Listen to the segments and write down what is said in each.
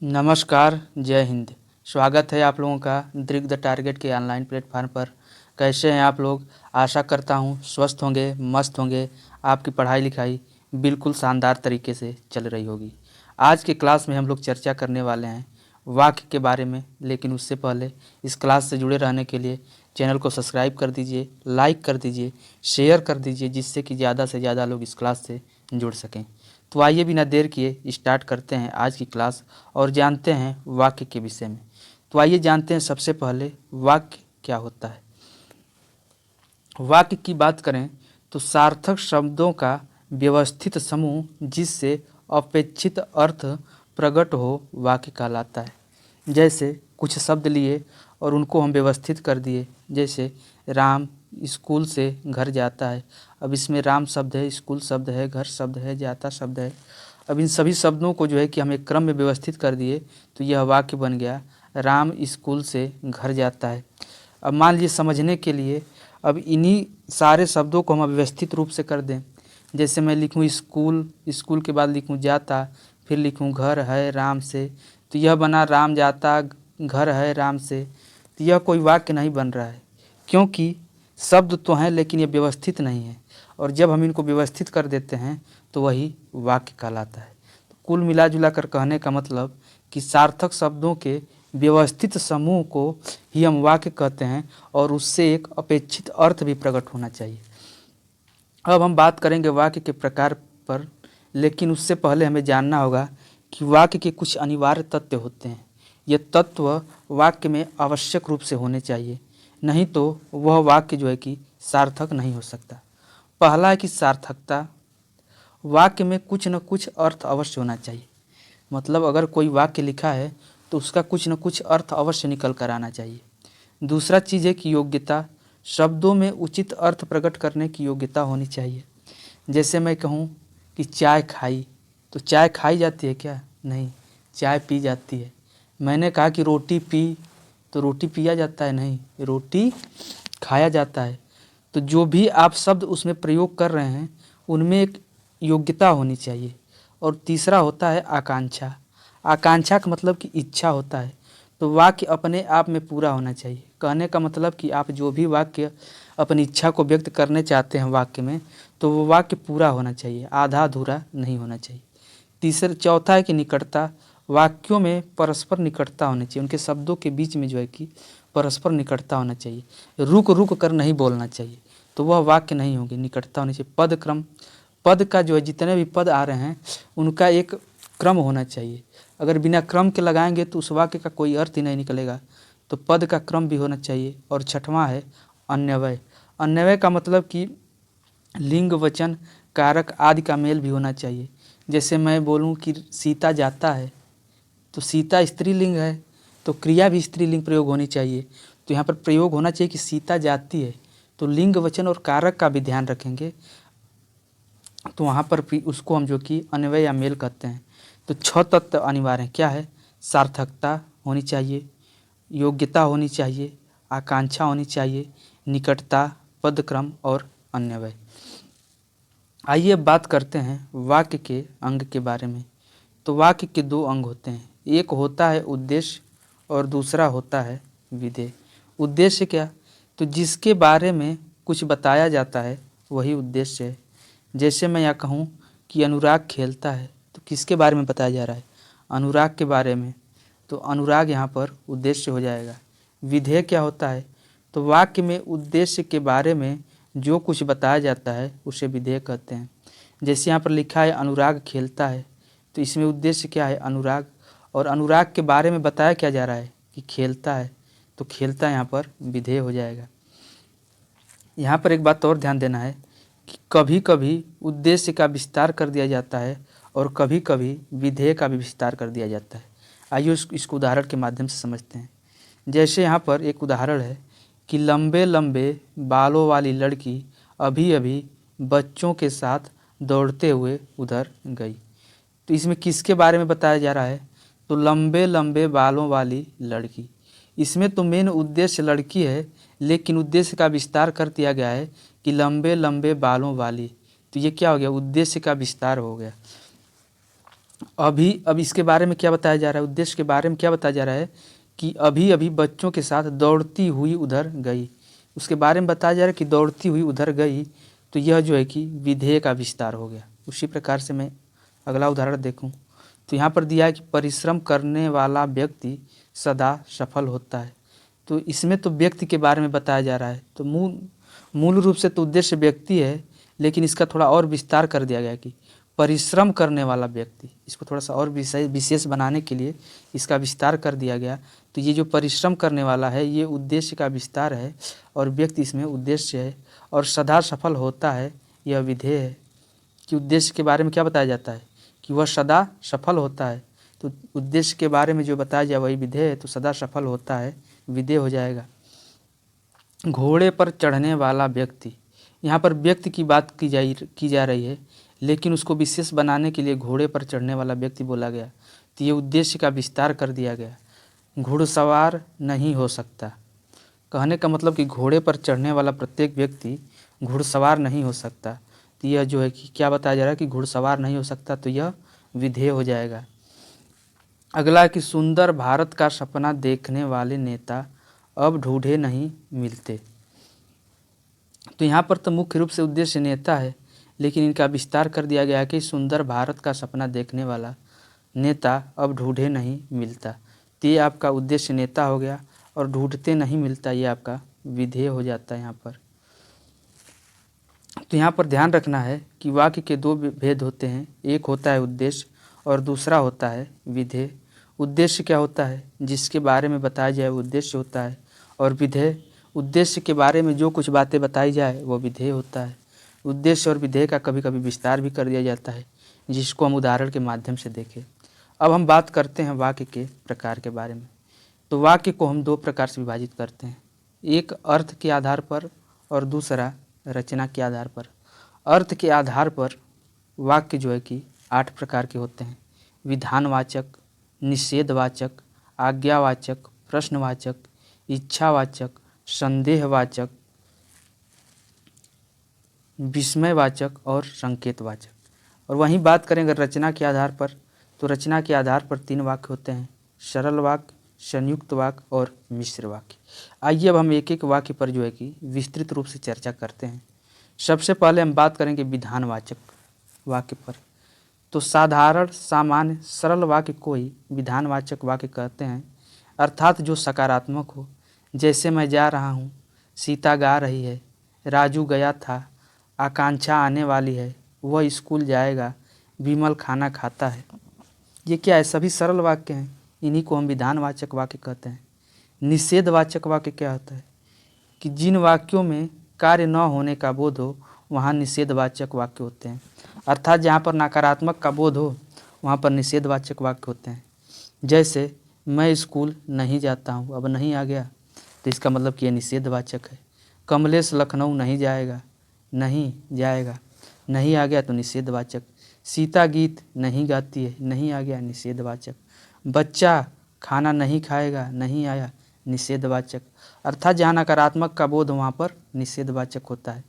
नमस्कार, जय हिंद। स्वागत है आप लोगों का दृग द टारगेट के ऑनलाइन प्लेटफॉर्म पर। कैसे हैं आप लोग? आशा करता हूं स्वस्थ होंगे, मस्त होंगे। आपकी पढ़ाई लिखाई बिल्कुल शानदार तरीके से चल रही होगी। आज के क्लास में हम लोग चर्चा करने वाले हैं वाक्य के बारे में, लेकिन उससे पहले इस क्लास से जुड़े रहने के लिए चैनल को सब्सक्राइब कर दीजिए, लाइक कर दीजिए, शेयर कर दीजिए, जिससे कि ज़्यादा से ज़्यादा लोग इस क्लास से जुड़ सकें। तो आइए बिना देर किए स्टार्ट करते हैं आज की क्लास और जानते हैं वाक्य के विषय में। तो आइए जानते हैं सबसे पहले वाक्य क्या होता है। वाक्य की बात करें तो सार्थक शब्दों का व्यवस्थित समूह जिससे अपेक्षित अर्थ प्रकट हो वाक्य कहलाता है। जैसे कुछ शब्द लिए और उनको हम व्यवस्थित कर दिए, जैसे राम स्कूल से घर जाता है। अब इसमें राम शब्द है, स्कूल शब्द है, घर शब्द है, जाता शब्द है। अब इन सभी शब्दों को जो है कि हम एक क्रम में व्यवस्थित कर दिए तो यह वाक्य बन गया राम स्कूल से घर जाता है। अब मान लीजिए समझने के लिए अब इन्हीं सारे शब्दों को हम व्यवस्थित रूप से कर दें। जैसे मैं लिखूँ स्कूल, स्कूल के बाद लिखूँ जाता, फिर लिखूँ घर है राम से, तो यह बना राम जाता घर है राम से। तो यह कोई वाक्य नहीं बन रहा है, क्योंकि शब्द तो हैं लेकिन ये व्यवस्थित नहीं है। और जब हम इनको व्यवस्थित कर देते हैं तो वही वाक्य कहलाता है। तो कुल मिला जुला कर कहने का मतलब कि सार्थक शब्दों के व्यवस्थित समूह को ही हम वाक्य कहते हैं और उससे एक अपेक्षित अर्थ भी प्रकट होना चाहिए। अब हम बात करेंगे वाक्य के प्रकार पर, लेकिन उससे पहले हमें जानना होगा कि वाक्य के कुछ अनिवार्य तत्व होते हैं। ये तत्व वाक्य में आवश्यक रूप से होने चाहिए, नहीं तो वह वाक्य जो है कि सार्थक नहीं हो सकता। पहला है कि सार्थकता। वाक्य में कुछ न कुछ अर्थ अवश्य होना चाहिए। मतलब अगर कोई वाक्य लिखा है तो उसका कुछ न कुछ अर्थ अवश्य निकल कर आना चाहिए। दूसरा चीज़ है कि योग्यता। शब्दों में उचित अर्थ प्रकट करने की योग्यता होनी चाहिए। जैसे मैं कहूँ कि चाय खाई, तो चाय खाई जाती है क्या? नहीं, चाय पी जाती है। मैंने कहा कि रोटी पी, तो रोटी पिया जाता है? नहीं, रोटी खाया जाता है। तो जो भी आप शब्द उसमें प्रयोग कर रहे हैं उनमें एक योग्यता होनी चाहिए। और तीसरा होता है आकांक्षा। आकांक्षा का मतलब कि इच्छा होता है। तो वाक्य अपने आप में पूरा होना चाहिए। कहने का मतलब कि आप जो भी वाक्य अपनी इच्छा को व्यक्त करने चाहते हैं वाक्य में, तो वो वाक्य पूरा होना चाहिए, आधा अधूरा नहीं होना चाहिए। चौथा है कि निकटता। वाक्यों में परस्पर निकटता होनी चाहिए। उनके शब्दों के बीच में जो है कि परस्पर निकटता होना चाहिए। रुक रुक कर नहीं बोलना चाहिए, तो वह वाक्य नहीं होंगे। निकटता होनी चाहिए। पद क्रम। पद का जो है जितने भी पद आ रहे हैं उनका एक क्रम होना चाहिए। अगर बिना क्रम के लगाएंगे तो उस वाक्य का कोई अर्थ ही नहीं निकलेगा। तो पद का क्रम भी होना चाहिए। और छठवां है अन्वय। अन्वय का मतलब कि लिंग, वचन, कारक आदि का मेल भी होना चाहिए। जैसे मैं बोलूँ कि सीता जाता है, तो सीता स्त्रीलिंग है, तो क्रिया भी स्त्रीलिंग प्रयोग होनी चाहिए। तो यहाँ पर प्रयोग होना चाहिए कि सीता जाती है, तो लिंग, वचन और कारक का भी ध्यान रखेंगे, तो वहाँ पर उसको हम जो कि अन्वय या मेल कहते हैं। तो 6 तत्व अनिवार्य हैं। क्या है? सार्थकता होनी चाहिए, योग्यता होनी चाहिए, आकांक्षा होनी चाहिए, निकटता, पदक्रम और अन्वय। आइए अब बात करते हैं वाक्य के अंग के बारे में। तो वाक्य के 2 अंग होते हैं, एक होता है उद्देश्य और दूसरा होता है विधेय। उद्देश्य क्या? तो जिसके बारे में कुछ बताया जाता है वही उद्देश्य है। जैसे मैं यहाँ कहूँ कि अनुराग खेलता है, तो किसके बारे में बताया जा रहा है? अनुराग के बारे में। तो अनुराग यहाँ पर उद्देश्य हो जाएगा। विधेय क्या होता है? तो वाक्य में उद्देश्य के बारे में जो कुछ बताया जाता है उसे विधेय कहते हैं। जैसे यहाँ पर लिखा है अनुराग खेलता है, तो इसमें उद्देश्य क्या है? अनुराग। और अनुराग के बारे में बताया क्या जा रहा है? कि खेलता है, तो खेलता यहाँ पर विधेय हो जाएगा। यहाँ पर एक बात और ध्यान देना है कि कभी कभी उद्देश्य का विस्तार कर दिया जाता है और कभी कभी विधेय का भी विस्तार कर दिया जाता है। आइए इसको उदाहरण के माध्यम से समझते हैं। जैसे यहाँ पर एक उदाहरण है कि लंबे लंबे बालों वाली लड़की अभी अभी बच्चों के साथ दौड़ते हुए उधर गई। तो इसमें किसके बारे में बताया जा रहा है? तो लंबे लंबे बालों वाली लड़की। इसमें तो मेन उद्देश्य लड़की है, लेकिन उद्देश्य का विस्तार कर दिया गया है कि लंबे लंबे बालों वाली। तो ये क्या हो गया? उद्देश्य का विस्तार हो गया। अब इसके बारे में क्या बताया जा रहा है, उद्देश्य के बारे में क्या बताया जा रहा है कि अभी अभी बच्चों के साथ दौड़ती हुई उधर गई, उसके बारे में बताया जा रहा है कि दौड़ती हुई उधर गई। तो यह जो है कि विधेय का विस्तार हो गया। उसी प्रकार से मैं अगला उदाहरण देखूं तो यहाँ पर दिया है कि परिश्रम करने वाला व्यक्ति सदा सफल होता है। तो इसमें तो व्यक्ति के बारे में बताया जा रहा है। तो मूल रूप से तो उद्देश्य व्यक्ति है, लेकिन इसका थोड़ा और विस्तार कर दिया गया कि परिश्रम करने वाला व्यक्ति। इसको थोड़ा सा और विशेष बनाने के लिए इसका विस्तार कर दिया गया। तो ये जो परिश्रम करने वाला है ये उद्देश्य का विस्तार है और व्यक्ति इसमें उद्देश्य है। और सदा सफल होता है यह विधेय है कि उद्देश्य के बारे में क्या बताया जाता है कि वह सदा सफल होता है। तो उद्देश्य के बारे में जो बताया जाए वही विधेय है, तो सदा सफल होता है विधेय हो जाएगा। घोड़े पर चढ़ने वाला व्यक्ति, यहाँ पर व्यक्ति की बात की जा रही है, लेकिन उसको विशेष बनाने के लिए घोड़े पर चढ़ने वाला व्यक्ति बोला गया। तो ये उद्देश्य का विस्तार कर दिया गया। घुड़सवार नहीं हो सकता, कहने का मतलब कि घोड़े पर चढ़ने वाला प्रत्येक व्यक्ति घुड़सवार नहीं हो सकता। तो यह जो है कि क्या बताया जा रहा है कि घुड़सवार नहीं हो सकता, तो यह विधेय हो जाएगा। अगला कि सुंदर भारत का सपना देखने वाले नेता अब ढूंढे नहीं मिलते। तो यहाँ पर तो मुख्य रूप से उद्देश्य नेता है, लेकिन इनका विस्तार कर दिया गया कि सुंदर भारत का सपना देखने वाला नेता अब ढूंढे नहीं मिलता। तो ये आपका उद्देश्य नेता हो गया और ढूंढते नहीं मिलता ये आपका विधेय हो जाता है यहाँ पर। तो यहाँ पर ध्यान रखना है कि वाक्य के दो भेद होते हैं, एक होता है उद्देश्य और दूसरा होता है विधेय। उद्देश्य क्या होता है, जिसके बारे में बताया जाए वो उद्देश्य होता है, और विधेय उद्देश्य के बारे में जो कुछ बातें बताई जाए वो विधेय होता है। उद्देश्य और विधेय का कभी कभी विस्तार भी कर दिया जाता है, जिसको हम उदाहरण के माध्यम से देखें। अब हम बात करते हैं वाक्य के प्रकार के बारे में। तो वाक्य को हम दो प्रकार से विभाजित करते हैं, एक अर्थ के आधार पर और दूसरा रचना के आधार पर। अर्थ के आधार पर वाक्य जो है कि 8 प्रकार के होते हैं: विधानवाचक, निषेधवाचक, आज्ञावाचक, प्रश्नवाचक, इच्छावाचक, संदेहवाचक, विस्मयवाचक और संकेतवाचक। और वहीं बात करें अगर रचना के आधार पर, तो रचना के आधार पर 3 वाक्य होते हैं: सरल वाक्य, संयुक्त वाक्य और मिश्र वाक्य। आइए अब हम एक एक वाक्य पर जो है कि विस्तृत रूप से चर्चा करते हैं। सबसे पहले हम बात करेंगे विधानवाचक वाक्य पर। तो साधारण, सामान्य, सरल वाक्य को ही विधानवाचक वाक्य कहते हैं, अर्थात जो सकारात्मक हो। जैसे मैं जा रहा हूँ, सीता गा रही है, राजू गया था, आकांक्षा आने वाली है, वह स्कूल जाएगा, विमल खाना खाता है। ये क्या है, सभी सरल वाक्य हैं, इन्हीं को हम विधानवाचक वाक्य कहते हैं। निषेधवाचक वाक्य क्या होता है कि जिन वाक्यों में कार्य न होने का बोध हो वहाँ निषेधवाचक वाक्य होते हैं, अर्थात जहाँ पर नकारात्मक का बोध हो वहाँ पर निषेधवाचक वाक्य होते हैं। जैसे मैं स्कूल नहीं जाता हूँ, अब नहीं आ गया तो इसका मतलब कि यह निषेधवाचक है। कमलेश लखनऊ नहीं जाएगा, नहीं जाएगा, नहीं आ गया तो निषेधवाचक। सीता गीत नहीं गाती है, नहीं आ गया, निषेधवाचक। बच्चा खाना नहीं खाएगा, नहीं आया, निषेधवाचक। अर्थात जहाँ नकारात्मक का बोध वहाँ पर निषेधवाचक होता है।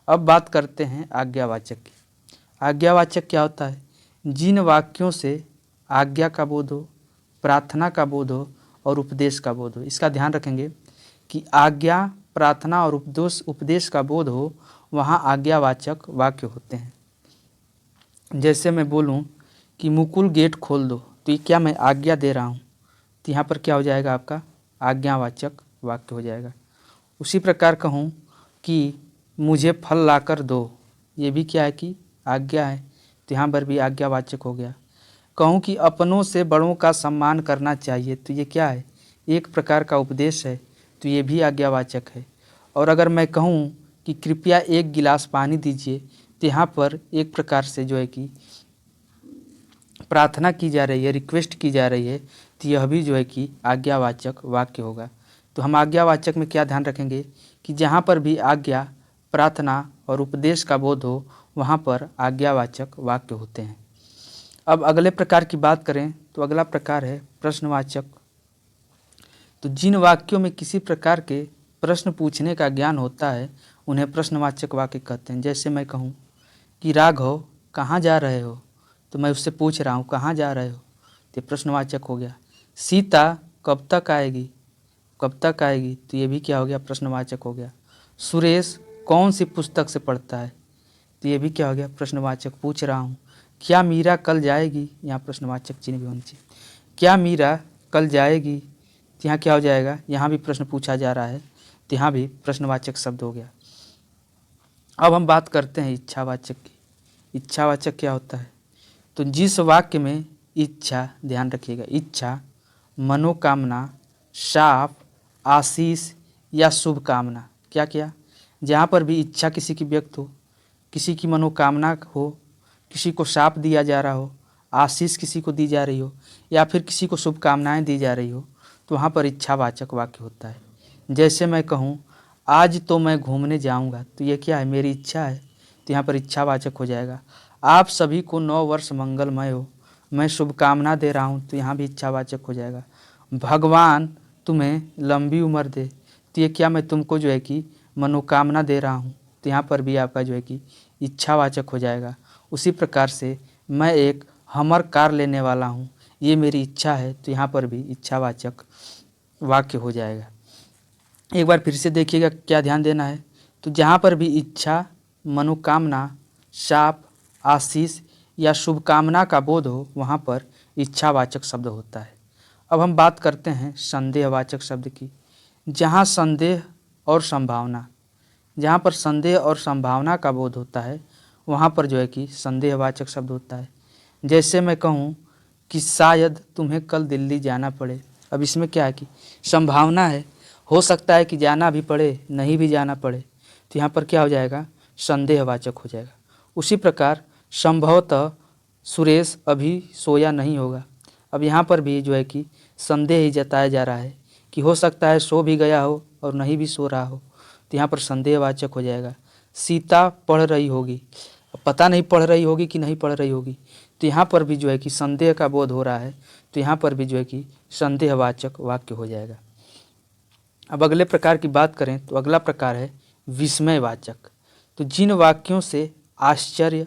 अब बात करते हैं आज्ञावाचक की। आज्ञावाचक क्या होता है, जिन वाक्यों से आज्ञा का बोध हो, प्रार्थना का बोध हो और उपदेश का बोध हो। इसका ध्यान रखेंगे कि आज्ञा, प्रार्थना और उपदेश का बोध हो वहाँ आज्ञावाचक वाक्य होते हैं। जैसे मैं बोलूँ कि मुकुल गेट खोल दो, तो ये क्या मैं आज्ञा दे रहा हूँ, तो यहाँ पर क्या हो जाएगा, आपका आज्ञावाचक वाक्य हो जाएगा। उसी प्रकार कहूँ कि मुझे फल लाकर दो, ये भी क्या है कि आज्ञा है, तो यहाँ पर भी आज्ञावाचक हो गया। कहूँ कि अपनों से बड़ों का सम्मान करना चाहिए, तो ये क्या है, एक प्रकार का उपदेश है, तो ये भी आज्ञावाचक है। और अगर मैं कहूँ कि कृपया 1 गिलास पानी दीजिए, तो यहाँ पर एक प्रकार से जो है कि प्रार्थना की जा रही है, रिक्वेस्ट की जा रही है, तो यह भी जो है कि आज्ञावाचक वाक्य होगा। तो हम आज्ञावाचक में क्या ध्यान रखेंगे कि जहाँ पर भी आज्ञा, प्रार्थना और उपदेश का बोध हो वहाँ पर आज्ञावाचक वाक्य होते हैं। अब अगले प्रकार की बात करें तो अगला प्रकार है प्रश्नवाचक। तो जिन वाक्यों में किसी प्रकार के प्रश्न पूछने का ज्ञान होता है उन्हें प्रश्नवाचक वाक्य कहते हैं। जैसे मैं कहूँ कि राघव कहाँ जा रहे हो, तो मैं उससे पूछ रहा हूँ कहाँ जा रहे हो, तो ये प्रश्नवाचक हो गया। सीता कब तक आएगी, कब तक आएगी, तो ये भी क्या हो गया, प्रश्नवाचक हो गया। सुरेश कौन सी पुस्तक से पढ़ता है, तो ये भी क्या हो गया, प्रश्नवाचक। पूछ रहा हूँ क्या मीरा कल जाएगी, यहाँ प्रश्नवाचक चिन्ह भी होना चाहिए। क्या मीरा कल जाएगी, तो यहाँ क्या हो जाएगा, यहाँ भी प्रश्न पूछा जा रहा है, तो यहाँ भी प्रश्नवाचक शब्द हो गया। अब हम बात करते हैं इच्छावाचक की। इच्छावाचक क्या होता है, तो जिस वाक्य में इच्छा, ध्यान रखिएगा, इच्छा, मनोकामना, शाप, आशीष या शुभकामना, क्या क्या, जहाँ पर भी इच्छा किसी की व्यक्त हो, किसी की मनोकामना हो, किसी को शाप दिया जा रहा हो, आशीष किसी को दी जा रही हो, या फिर किसी को शुभकामनाएं दी जा रही हो, तो वहाँ पर इच्छावाचक वाक्य होता है। जैसे मैं कहूँ आज तो मैं घूमने जाऊँगा, तो ये क्या है, मेरी इच्छा है, तो यहाँ पर इच्छावाचक हो जाएगा। आप सभी को 9 वर्ष मंगलमय हो, मैं शुभकामना दे रहा हूँ, तो यहाँ भी इच्छावाचक हो जाएगा। भगवान तुम्हें लंबी उम्र दे, तो ये क्या, मैं तुमको जो है कि मनोकामना दे रहा हूँ, तो यहाँ पर भी आपका जो है कि इच्छावाचक हो जाएगा। उसी प्रकार से मैं एक हमर कार लेने वाला हूँ, ये मेरी इच्छा है, तो यहाँ पर भी इच्छावाचक वाक्य हो जाएगा। एक बार फिर से देखिएगा क्या ध्यान देना है, तो जहाँ पर भी इच्छा, मनोकामना, शाप, आशीष या शुभकामना का बोध हो, वहाँ पर इच्छावाचक शब्द होता है। अब हम बात करते हैं संदेहवाचक शब्द की। जहाँ संदेह और संभावना, जहाँ पर संदेह और संभावना का बोध होता है, वहाँ पर जो है कि संदेहवाचक शब्द होता है। जैसे मैं कहूँ कि शायद तुम्हें कल दिल्ली जाना पड़े, अब इसमें क्या है कि संभावना है, हो सकता है कि जाना भी पड़े, नहीं भी जाना पड़े, तो यहाँ पर क्या हो जाएगा, संदेहवाचक हो जाएगा। उसी प्रकार संभवतः सुरेश अभी सोया नहीं होगा, अब यहाँ पर भी जो है कि संदेह ही जताया जा रहा है कि हो सकता है सो भी गया हो और नहीं भी सो रहा हो, तो यहाँ पर संदेहवाचक हो जाएगा। सीता पढ़ रही होगी, पता नहीं पढ़ रही होगी कि नहीं पढ़ रही होगी, तो यहाँ पर भी जो है कि संदेह का बोध हो रहा है, तो यहाँ पर भी जो है कि संदेहवाचक वाक्य हो जाएगा। अब अगले प्रकार की बात करें तो अगला प्रकार है विस्मयवाचक। तो जिन वाक्यों से आश्चर्य,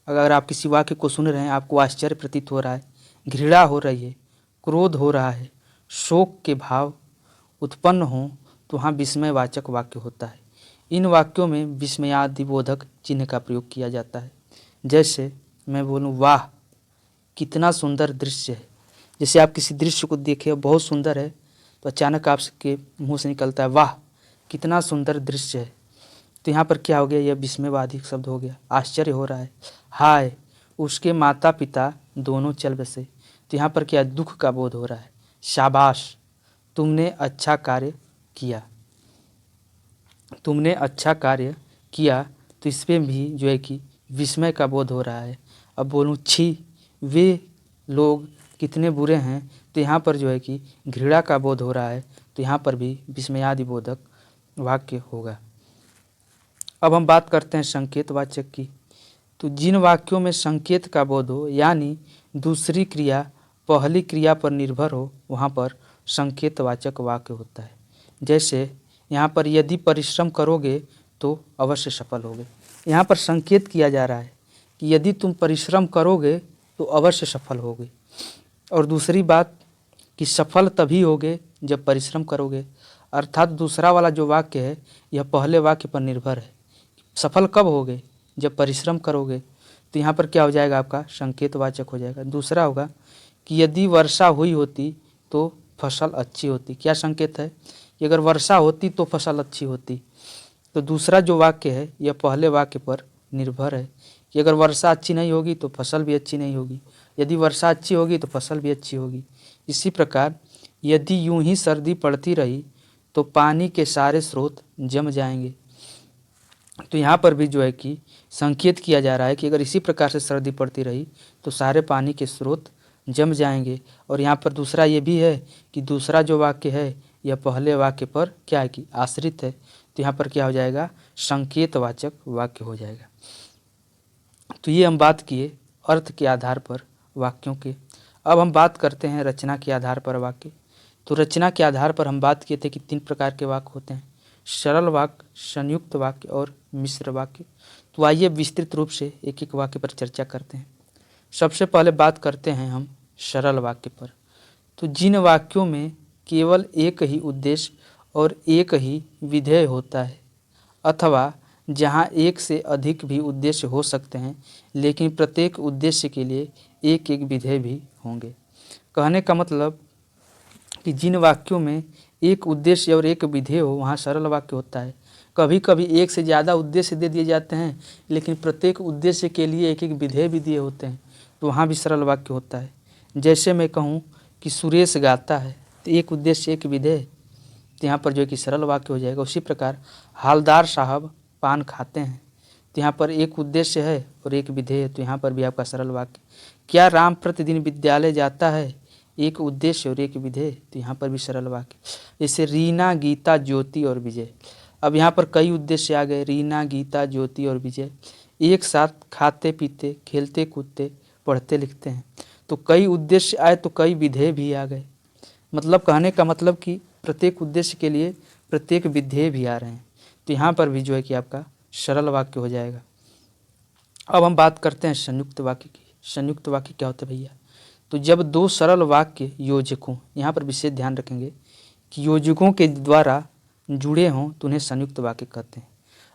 अगर आप किसी वाक्य को सुन रहे हैं, आपको आश्चर्य प्रतीत हो रहा है, घृणा हो रही है, क्रोध हो रहा है, शोक के भाव उत्पन्न हो, तो वहाँ विस्मयवाचक वाक्य होता है। इन वाक्यों में विस्मयादिबोधक चिन्ह का प्रयोग किया जाता है। जैसे मैं बोलूँ वाह कितना सुंदर दृश्य है, जैसे आप किसी दृश्य को देखें बहुत सुंदर है, तो अचानक आपके मुंह से निकलता है वाह कितना सुंदर दृश्य है, तो यहाँ पर क्या हो गया, यह विस्मयवादी शब्द हो गया, आश्चर्य हो रहा है। हाय उसके माता पिता दोनों चल बसे, तो यहाँ पर क्या, दुख का बोध हो रहा है। शाबाश तुमने अच्छा कार्य किया, तुमने अच्छा कार्य किया, तो इसमें भी जो है कि विस्मय का बोध हो रहा है। अब बोलूँ छी वे लोग कितने बुरे हैं, तो यहाँ पर जो है कि घृणा का बोध हो रहा है, तो यहाँ पर भी विस्मयादिबोधक वाक्य होगा। अब हम बात करते हैं संकेतवाचक की। तो जिन वाक्यों में संकेत का बोध हो, यानी दूसरी क्रिया पहली क्रिया पर निर्भर हो, वहाँ पर संकेतवाचक वाक्य होता है। जैसे यहाँ पर यदि परिश्रम करोगे तो अवश्य सफल होगे, यहाँ पर संकेत किया जा रहा है कि यदि तुम परिश्रम करोगे तो अवश्य सफल होगे। और दूसरी बात कि सफल तभी होगे जब परिश्रम करोगे, अर्थात दूसरा वाला जो वाक्य है यह पहले वाक्य पर निर्भर है। सफल कब होगे, जब परिश्रम करोगे, तो यहाँ पर क्या हो जाएगा, आपका संकेतवाचक हो जाएगा। दूसरा होगा कि यदि वर्षा हुई होती तो फसल अच्छी होती, क्या संकेत है कि अगर वर्षा होती तो फसल अच्छी होती, तो दूसरा जो वाक्य है यह पहले वाक्य पर निर्भर है कि अगर वर्षा अच्छी नहीं होगी तो फसल भी अच्छी नहीं होगी, यदि वर्षा अच्छी होगी तो फसल भी अच्छी होगी। इसी प्रकार यदि यूं ही सर्दी पड़ती रही तो पानी के सारे स्रोत जम जाएंगे, तो यहाँ पर भी जो है कि संकेत किया जा रहा है कि अगर इसी प्रकार से सर्दी पड़ती रही तो सारे पानी के स्रोत जम जाएंगे। और यहाँ पर दूसरा ये भी है कि दूसरा जो वाक्य है यह पहले वाक्य पर क्या है कि आश्रित है, तो यहाँ पर क्या हो जाएगा, संकेतवाचक वाक्य हो जाएगा। तो ये हम बात किए अर्थ के आधार पर वाक्यों के। अब हम बात करते हैं रचना के आधार पर वाक्य। तो रचना के आधार पर हम बात किए थे कि 3 प्रकार के वाक्य होते हैं, सरल वाक्य, संयुक्त वाक्य और मिश्र वाक्य। तो आइए विस्तृत रूप से एक एक वाक्य पर चर्चा करते हैं। सबसे पहले बात करते हैं हम सरल वाक्य पर। तो जिन वाक्यों में केवल एक ही उद्देश्य और एक ही विधेय होता है, अथवा जहाँ एक से अधिक भी उद्देश्य हो सकते हैं लेकिन प्रत्येक उद्देश्य के लिए एक एक विधेय भी होंगे। कहने का मतलब कि जिन वाक्यों में एक उद्देश्य और एक विधेय हो वहाँ सरल वाक्य होता है। कभी कभी एक से ज़्यादा उद्देश्य दे दिए जाते हैं लेकिन प्रत्येक उद्देश्य के लिए एक एक विधेय भी दिए होते हैं, तो वहाँ भी सरल वाक्य होता है। जैसे मैं कहूँ कि सुरेश गाता है, तो एक उद्देश्य एक विधेय, तो यहाँ पर जो है कि सरल वाक्य हो जाएगा। उसी प्रकार हालदार साहब पान खाते हैं, तो यहाँ पर एक उद्देश्य है और एक विधेय है, तो यहाँ पर भी आपका सरल वाक्य। क्या राम प्रतिदिन विद्यालय जाता है, एक उद्देश्य और एक विधेय, तो यहाँ पर भी सरल वाक्य। जैसे रीना, गीता, ज्योति और विजय, अब यहाँ पर कई उद्देश्य आ गए। रीना, गीता, ज्योति और विजय एक साथ खाते पीते खेलते कूदते पढ़ते लिखते हैं, तो कई उद्देश्य आए तो कई विधेय भी आ गए। मतलब कहने का मतलब कि प्रत्येक उद्देश्य के लिए प्रत्येक विधेय भी आ रहे हैं, तो यहाँ पर भी जो है कि आपका सरल वाक्य हो जाएगा। अब हम बात करते हैं संयुक्त वाक्य की। संयुक्त वाक्य क्या होता है भैया? तो जब दो सरल वाक्य योजकों, यहाँ पर विशेष ध्यान रखेंगे कि योजकों के द्वारा जुड़े हों तो उन्हें संयुक्त वाक्य कहते हैं।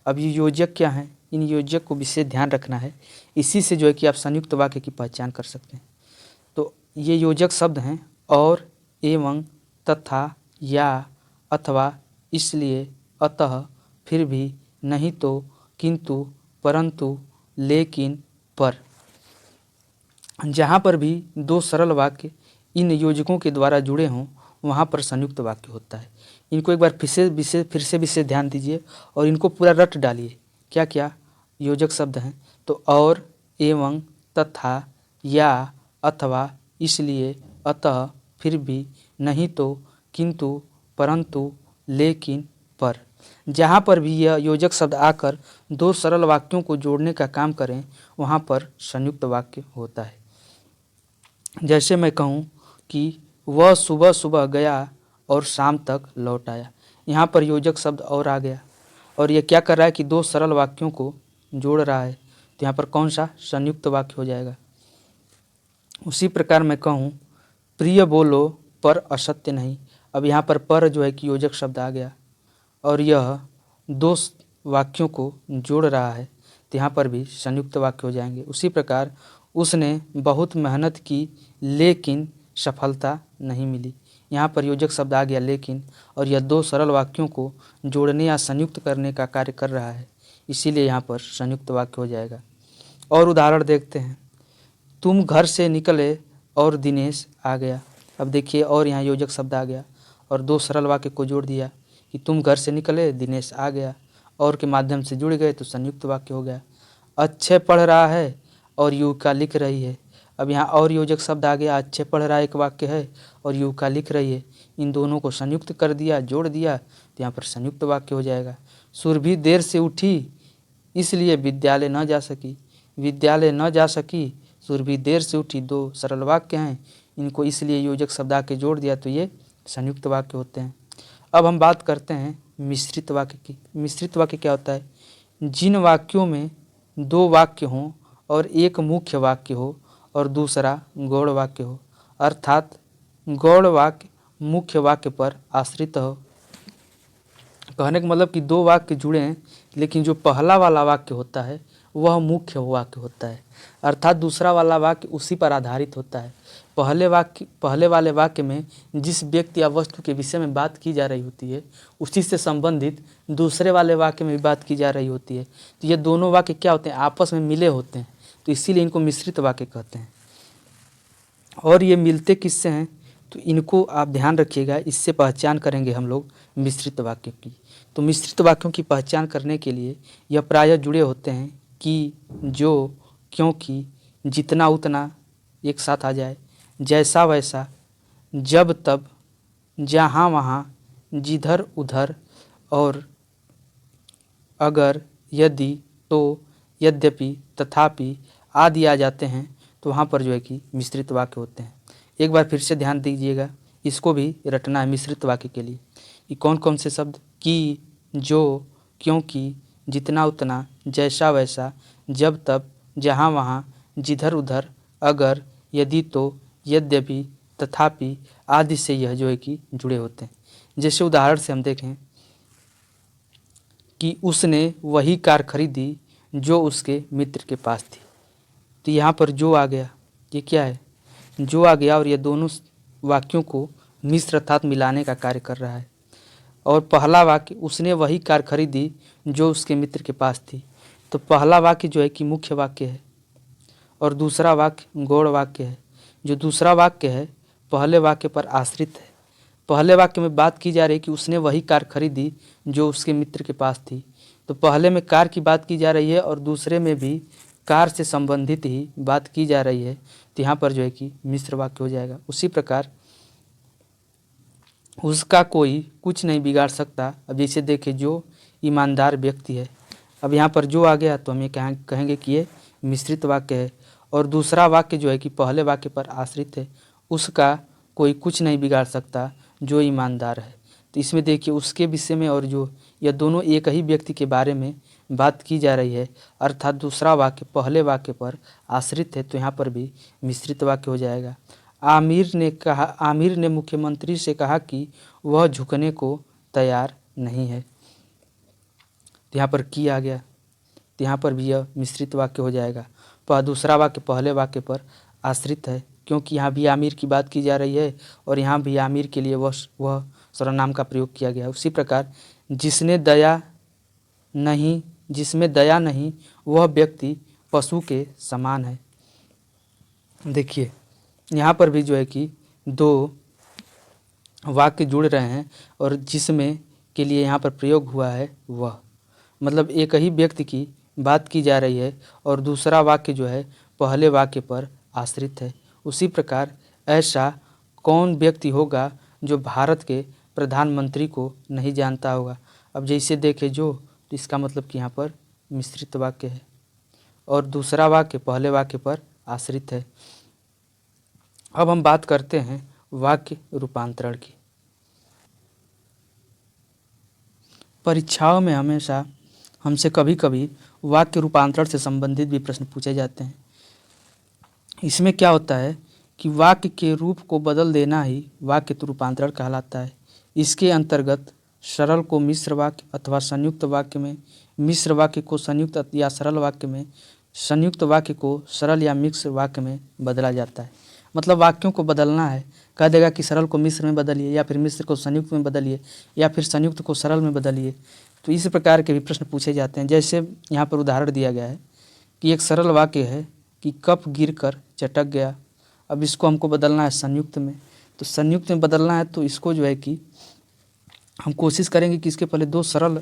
अब ये योजक क्या हैं, इन योजक को विशेष ध्यान रखना है, इसी से जो है कि आप संयुक्त वाक्य की पहचान कर सकते हैं। तो ये योजक शब्द हैं और, एवं, तथा, या, अथवा, इसलिए, अतः, फिर भी, नहीं तो, किंतु, परंतु, लेकिन, पर। जहाँ पर भी दो सरल वाक्य इन योजकों के द्वारा जुड़े हों वहाँ पर संयुक्त वाक्य होता है। इनको एक बार फिर से विशेष ध्यान दीजिए और इनको पूरा रट डालिए। क्या क्या योजक शब्द हैं? तो और, एवं, तथा, या, अथवा, इसलिए, अतः, फिर भी, नहीं तो, किंतु, परंतु, लेकिन, पर। जहाँ पर भी यह योजक शब्द आकर दो सरल वाक्यों को जोड़ने का काम करें वहाँ पर संयुक्त वाक्य होता है। जैसे मैं कहूँ कि वह सुबह सुबह गया और शाम तक लौट आया, यहाँ पर योजक शब्द और आ गया और यह क्या कर रहा है कि दो सरल वाक्यों को जोड़ रहा है, तो यहाँ पर कौन सा संयुक्त वाक्य हो जाएगा। उसी प्रकार मैं कहूँ प्रिय बोलो पर असत्य नहीं, अब यहाँ पर जो है कि योजक शब्द आ गया और यह दो वाक्यों को जोड़ रहा है, तो यहाँ पर भी संयुक्त वाक्य हो जाएंगे। उसी प्रकार उसने बहुत मेहनत की लेकिन सफलता नहीं मिली, यहाँ पर योजक शब्द आ गया लेकिन, और यह दो सरल वाक्यों को जोड़ने या संयुक्त करने का कार्य कर रहा है, इसीलिए यहाँ पर संयुक्त वाक्य हो जाएगा। और उदाहरण देखते हैं। तुम घर से निकले और दिनेश आ गया, अब देखिए और यहाँ योजक शब्द आ गया और दो सरल वाक्य को जोड़ दिया कि तुम घर से निकले दिनेश आ गया, और के माध्यम से जुड़ गए तो संयुक्त वाक्य हो गया। अच्छे पढ़ रहा है और युविका लिख रही है, अब यहाँ और योजक शब्द आ गया। अच्छे पढ़ रहा एक वाक्य है और युविका लिख रही है, इन दोनों को संयुक्त कर दिया, जोड़ दिया, तो यहाँ पर संयुक्त वाक्य हो जाएगा। सुरभि देर से उठी इसलिए विद्यालय न जा सकी, विद्यालय न जा सकी, सुरभि देर से उठी, दो सरल वाक्य हैं, इनको इसलिए योजक शब्द आके जोड़ दिया तो ये संयुक्त वाक्य होते हैं। अब हम बात करते हैं मिश्रित वाक्य की। मिश्रित वाक्य क्या होता है? जिन वाक्यों में दो वाक्य हों और एक मुख्य वाक्य हो और दूसरा गौड़ वाक्य हो, अर्थात गौड़ वाक्य मुख्य वाक्य पर आश्रित हो। कहने का मतलब कि दो वाक्य जुड़े हैं लेकिन जो पहला वाला वाक्य होता है वह मुख्य वाक्य होता है, अर्थात दूसरा वाला वाक्य उसी पर आधारित होता है। पहले वाले वाक्य में जिस व्यक्ति या वस्तु के विषय में बात की जा रही होती है उसी से संबंधित दूसरे वाले वाक्य में भी बात की जा रही होती है, तो ये दोनों वाक्य क्या होते हैं? आपस में मिले होते हैं, तो इसीलिए इनको मिश्रित वाक्य कहते हैं। और ये मिलते किससे हैं? तो इनको आप ध्यान रखिएगा, इससे पहचान करेंगे हम लोग मिश्रित वाक्य की। तो मिश्रित वाक्यों की पहचान करने के लिए यह प्रायः जुड़े होते हैं कि, जो, क्योंकि, जितना उतना एक साथ आ जाए, जैसा वैसा, जब तब, जहाँ वहाँ, जिधर उधर, और अगर, यदि, तो, यद्यपि, तथापि आदि आ जाते हैं, तो वहाँ पर जो है कि मिश्रित वाक्य होते हैं। एक बार फिर से ध्यान दीजिएगा, इसको भी रटना है मिश्रित वाक्य के लिए। ये कौन कौन से शब्द? कि, जो, क्योंकि, जितना उतना, जैसा वैसा, जब तब, जहाँ वहाँ, जिधर उधर, अगर, यदि, तो, यद्यपि, तथापि आदि से यह जो है कि जुड़े होते हैं। जैसे उदाहरण से हम देखें कि उसने वही कार खरीदी जो उसके मित्र के पास थी। तो यहाँ पर जो आ गया, ये क्या है, जो आ गया, और ये दोनों वाक्यों को मिश्र अर्थात मिलाने का कार्य कर रहा है। और पहला वाक्य, उसने वही कार खरीदी जो उसके मित्र के पास थी, तो पहला वाक्य जो है कि मुख्य वाक्य है और दूसरा वाक्य गौड़ वाक्य है। जो दूसरा वाक्य है पहले वाक्य पर आश्रित है। पहले वाक्य में बात की जा रही है कि उसने वही कार खरीदी जो उसके मित्र के पास थी, तो पहले में कार की बात की जा रही है और दूसरे में भी कार से संबंधित ही बात की जा रही है, तो यहाँ पर जो है कि मिश्र वाक्य हो जाएगा। उसी प्रकार उसका कोई कुछ नहीं बिगाड़ सकता। अब जैसे देखें, जो ईमानदार व्यक्ति है, अब यहाँ पर जो आ गया तो हम ये कहेंगे कि ये मिश्रित वाक्य है। और दूसरा वाक्य जो है कि पहले वाक्य पर आश्रित है, उसका कोई कुछ नहीं बिगाड़ सकता जो ईमानदार है। तो इसमें देखिए उसके विषय में और जो, यह दोनों एक ही व्यक्ति के बारे में बात की जा रही है, अर्थात दूसरा वाक्य पहले वाक्य पर आश्रित है, तो यहाँ पर भी मिश्रित वाक्य हो जाएगा। आमिर ने मुख्यमंत्री से कहा कि वह झुकने को तैयार नहीं है, तो यहाँ पर की आ गया, तो यहाँ पर भी यह मिश्रित वाक्य हो जाएगा। पर दूसरा वाक्य पहले वाक्य पर आश्रित है, क्योंकि यहाँ भी आमिर की बात की जा रही है और यहाँ भी आमिर के लिए वह सर्वनाम का प्रयोग किया गया है। उसी प्रकार जिसमें दया नहीं वह व्यक्ति पशु के समान है। देखिए यहाँ पर भी जो है कि दो वाक्य जुड़ रहे हैं और जिसमें के लिए यहाँ पर प्रयोग हुआ है वह, मतलब एक ही व्यक्ति की बात की जा रही है और दूसरा वाक्य जो है पहले वाक्य पर आश्रित है। उसी प्रकार ऐसा कौन व्यक्ति होगा जो भारत के प्रधानमंत्री को नहीं जानता होगा। अब जैसे देखें जो, तो इसका मतलब कि यहाँ पर मिश्रित वाक्य है और दूसरा वाक्य पहले वाक्य पर आश्रित है। अब हम बात करते हैं वाक्य रूपांतरण की। परीक्षाओं में हमेशा हमसे कभी कभी वाक्य रूपांतरण से संबंधित भी प्रश्न पूछे जाते हैं। इसमें क्या होता है कि वाक्य के रूप को बदल देना ही वाक्य रूपांतरण कहलाता है। इसके अंतर्गत सरल को मिश्र वाक्य अथवा संयुक्त वाक्य में, मिश्र वाक्य को संयुक्त या सरल वाक्य में, संयुक्त वाक्य को सरल या मिश्र वाक्य में बदला जाता है। मतलब वाक्यों को बदलना है, कह देगा कि सरल को मिश्र में बदलिए या फिर मिश्र को संयुक्त में बदलिए या फिर संयुक्त को सरल में बदलिए। तो इस प्रकार के भी प्रश्न पूछे जाते हैं। जैसे यहाँ पर उदाहरण दिया गया है कि एक सरल वाक्य है कि कप गिरकर चटक गया। अब इसको हमको बदलना है संयुक्त में, तो संयुक्त में बदलना है तो इसको जो है कि हम कोशिश करेंगे कि इसके पहले दो सरल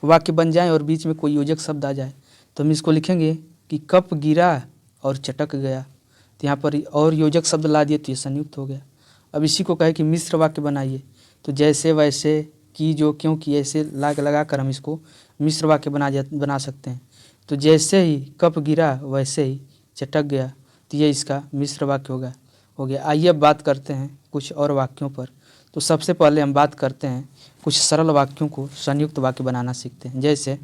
वाक्य बन जाएं और बीच में कोई योजक शब्द आ जाए। तो हम इसको लिखेंगे कि कप गिरा और चटक गया, तो यहाँ पर और योजक शब्द ला दिए तो ये संयुक्त हो गया। अब इसी को कहे कि मिश्र वाक्य बनाइए, तो जैसे वैसे की जो क्यों की ऐसे लगा कर हम इसको मिश्र वाक्य बना सकते हैं। तो जैसे ही कप गिरा वैसे ही चटक गया, तो ये इसका मिश्र वाक्य हो गया। आइए अब बात करते हैं कुछ और वाक्यों पर। तो सबसे पहले हम बात करते हैं कुछ सरल वाक्यों को संयुक्त वाक्य बनाना सीखते हैं। जैसे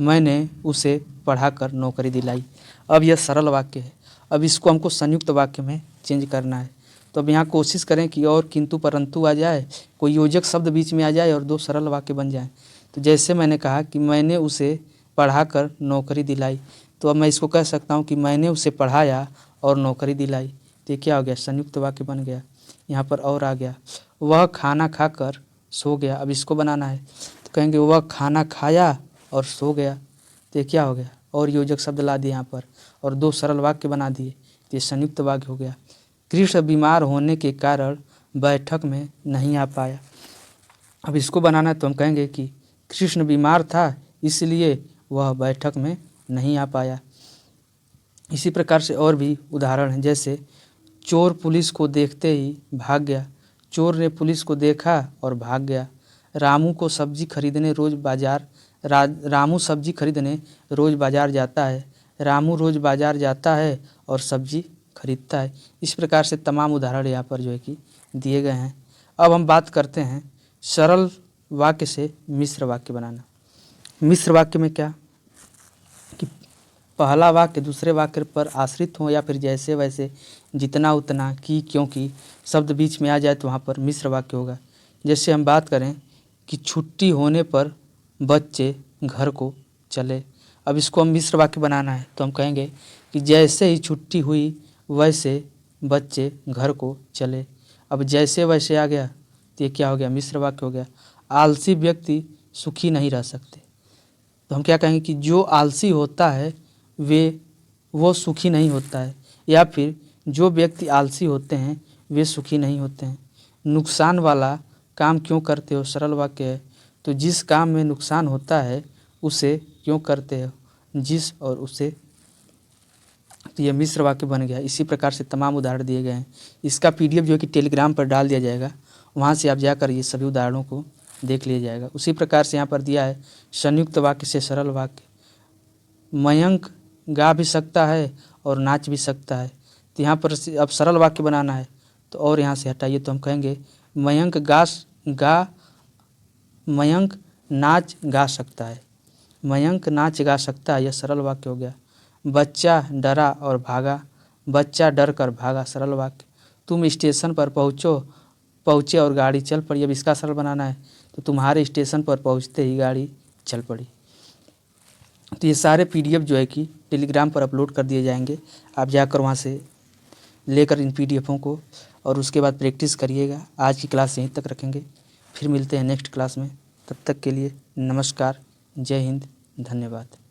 मैंने उसे पढ़ाकर नौकरी दिलाई। अब यह सरल वाक्य है, अब इसको हमको संयुक्त वाक्य में चेंज करना है। तो अब यहाँ कोशिश करें कि और किंतु परंतु आ जाए, कोई योजक शब्द बीच में आ जाए और दो सरल वाक्य बन जाए। तो जैसे मैंने कहा कि मैंने उसे पढ़ाकर नौकरी दिलाई, तो अब मैं इसको कह सकता हूँ कि मैंने उसे पढ़ाया और नौकरी दिलाई। तो ये क्या हो गया, संयुक्त वाक्य बन गया। यहाँ पर और आ गया, वह खाना खाकर सो गया। अब इसको बनाना है तो कहेंगे वह खाना खाया और सो गया। तो ये क्या हो गया, और योजक शब्द ला दिए यहाँ पर और दो सरल वाक्य बना दिए, तो ये संयुक्त वाक्य हो गया। कृष्ण बीमार होने के कारण बैठक में नहीं आ पाया। अब इसको बनाना है तो हम कहेंगे कि कृष्ण बीमार था इसलिए वह बैठक में नहीं आ पाया। इसी प्रकार से और भी उदाहरण हैं, जैसे चोर पुलिस को देखते ही भाग गया। चोर ने पुलिस को देखा और भाग गया। रामू सब्जी खरीदने रोज बाजार जाता है। रामू रोज बाजार जाता है और सब्जी खरीदता है। इस प्रकार से तमाम उदाहरण यहाँ पर जो है कि दिए गए हैं। अब हम बात करते हैं सरल वाक्य से मिश्र वाक्य बनाना। मिश्र वाक्य में क्या कि पहला वाक्य दूसरे वाक्य पर आश्रित हो या फिर जैसे वैसे, जितना उतना, कि क्योंकि शब्द बीच में आ जाए तो वहाँ पर मिश्र वाक्य होगा। जैसे हम बात करें कि छुट्टी होने पर बच्चे घर को चले। अब इसको हम मिश्र वाक्य बनाना है तो हम कहेंगे कि जैसे ही छुट्टी हुई वैसे बच्चे घर को चले। अब जैसे वैसे आ गया तो ये क्या हो गया, मिश्र वाक्य हो गया। आलसी व्यक्ति सुखी नहीं रह सकते, तो हम क्या कहेंगे कि जो आलसी होता है वो सुखी नहीं होता है, या फिर जो व्यक्ति आलसी होते हैं वे सुखी नहीं होते हैं। नुकसान वाला काम क्यों करते हो, सरल वाक्य है, तो जिस काम में नुकसान होता है उसे क्यों करते हो, जिस और उसे। तो ये मिश्र वाक्य बन गया। इसी प्रकार से तमाम उदाहरण दिए गए हैं। इसका पीडीएफ जो है कि टेलीग्राम पर डाल दिया जाएगा, वहाँ से आप जाकर ये सभी उदाहरणों को देख लिया जाएगा। उसी प्रकार से यहाँ पर दिया है संयुक्त वाक्य से सरल वाक्य। मयंक गा भी सकता है और नाच भी सकता है, तो यहाँ पर अब सरल वाक्य बनाना है तो और यहाँ से हटाइए तो हम कहेंगे मयंक नाच गा सकता है। मयंक नाच गा सकता है, यह सरल वाक्य हो गया। बच्चा डरा और भागा, बच्चा डर कर भागा, सरल वाक्य। तुम स्टेशन पर पहुँचे और गाड़ी चल पड़ी। अब इसका सरल बनाना है तो तुम्हारे स्टेशन पर पहुँचते ही गाड़ी चल पड़ी। तो ये सारे पीडीएफ जो है कि टेलीग्राम पर अपलोड कर दिए जाएंगे, आप जाकर वहाँ से लेकर इन पीडीएफों को और उसके बाद प्रैक्टिस करिएगा। आज की क्लास यहीं तक रखेंगे, फिर मिलते हैं नेक्स्ट क्लास में। तब तक के लिए नमस्कार, जय हिंद, धन्यवाद।